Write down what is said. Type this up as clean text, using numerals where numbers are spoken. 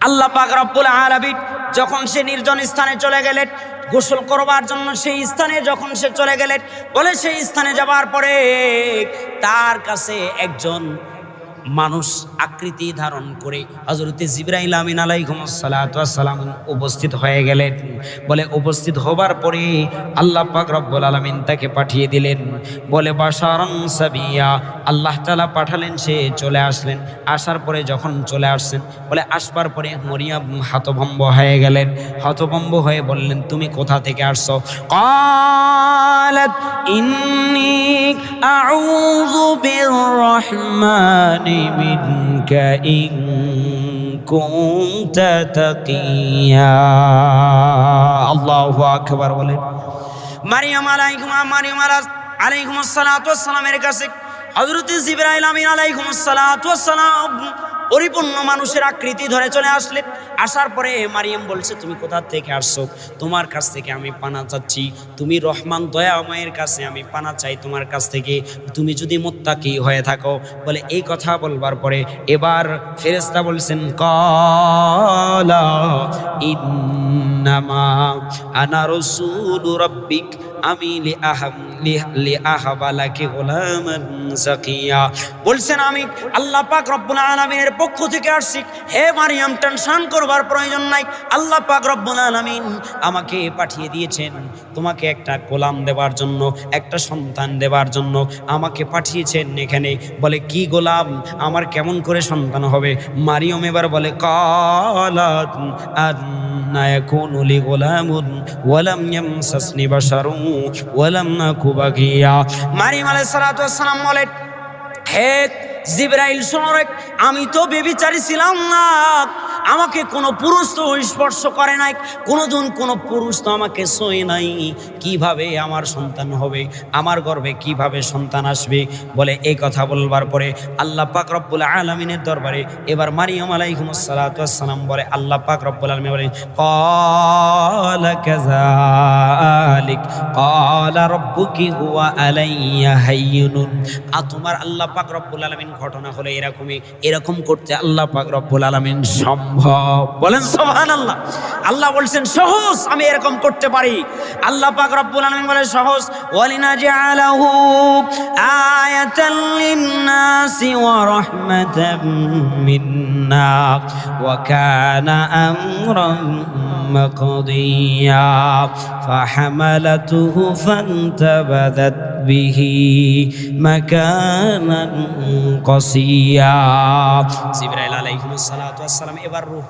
আল্লাহ পাক রব্বুল আলামিন যখন সে নির্জন স্থানে চলে গেলেন গোসল করবার জন্য, সেই স্থানে যখন সে চলে গেলেন, বলে সেই স্থানে যাবার পরে তার কাছে একজন মানুষ আকৃতি ধারণ করে হযরত জিবরাইল আমিন আলাইহিস সালাতু ওয়াস সালাম উপস্থিত হয়ে গেলেন। বলে উপস্থিত হবার পরে আল্লাহ পাক রব্বুল আলামিন তাকে পাঠিয়ে দিলেন, বলে বাশারান সাবিয়া, আল্লাহ তাআলা পাঠালেন, সে চলে আসলেন। আসার পরে যখন চলে আসছেন, বলে আসবার পরে মরিয়ম হতভম্ব হয়ে গেলেন। হতভম্ব হয়ে বললেন, তুমি কোথা থেকে আসছো? ক্বালাত ইন্নী আউযু বিররহমানি মিনকা ইন কুনতা তাকিয়া। আল্লাহু আকবার বলেন। মারিয়াম আলাইহিস সালাতু ওয়াস সালামের কাছে হযরত জিবরাইল আমিন আলাইহিস সালাতু ওয়াস সালাম পরিপূর্ণ মানুষের আকৃতি ধরে চলে আসলেন। আসার পরে মারিয়াম বলছে, তুমি কোথা থেকে আসছো? তোমার কাছ থেকে আমি পানা চাচ্ছি, তুমি রহমান দয়াময়ের কাছে আমি পানা চাই তোমার কাছ থেকে, তুমি যদি মুত্তাকি হয়ে থাকো। বলে এই কথা বলবার পরে এবার ফেরেশতা বলছেন, ক্বালা ইন্নামা আনা রাসূলু রাব্বিক, আমি লিআহাবালাকি গোলামান যাকিয়া। বলছেন আমি আল্লাহ পাক রব্বুল আলামিনের পক্ষ থেকে আসছি। হে মারিয়াম, টেনশন করবার প্রয়োজন নাই। আল্লাহ পাক রব্বুল আলামিন আমাকে পাঠিয়ে দিয়েছেন তোমাকে একটা গোলাম দেবার জন্য, একটা সন্তান দেবার জন্য আমাকে পাঠিয়েছেন এখানে। বলে কি গোলাম, আমার কেমন করে সন্তান হবে? মারিয়াম এবার বলে, ক্বালাত আন্না ইয়াকুনু লি গোলামুন ওয়া লাম ইয়ামসাসনি বাশারুন ওয়া লাম নাকু বাগিয়া। মারিয়াম আলাইহিস সালাতু ওয়াস সালাম বলেন, হে জিবরাইল শোনো রে, আমি তো বেবিচারী ছিলাম না, আমাকে কোনো পুরুষ তো স্পর্শ করে নাই, কোনোদিন কোনো পুরুষ তো আমাকে ছোঁয়ে নাই, কিভাবে আমার সন্তান হবে, আমার গর্ভে কিভাবে সন্তান আসবে? বলে এই কথা বলবার পরে আল্লাহ পাক রব্বুল আলামিনের দরবারে এবার মারিয়াম আলাইহিস সালাতু ওয়াস সালাম বলে, আল্লাহ পাক রব্বুল আলামিন বলে, ক্বালা কাযালিক ক্বালা রাব্বুকি হুয়া আলাইয়া হাইয়ুন। তোমার আল্লাহ পাক রব্বুল আলামিন ঘটনা হলো এরকমই, এরকম করতে আল্লাহ পাক রব্বুল আলামিন সম্ভব। বলেন সুবহানাল্লাহ। আল্লাহ বলছেন সহজ, আমি এরকম করতে পারি। আল্লাহ পাক রব্বুল আলামিন বলে সহজ, ওয়ালিনাজআলাহু আয়াতাল লিন্নাসি ওয়া রাহমাতাম মিন্না ওয়া কানা আমরান মাকদিয়া ফাহামালাতুহু ফান্তাবাদাত বিহি মাকানান কসিয়া। জিবরাইল আলাইহিস সালাতু ওয়াস সালাম এবার রূহ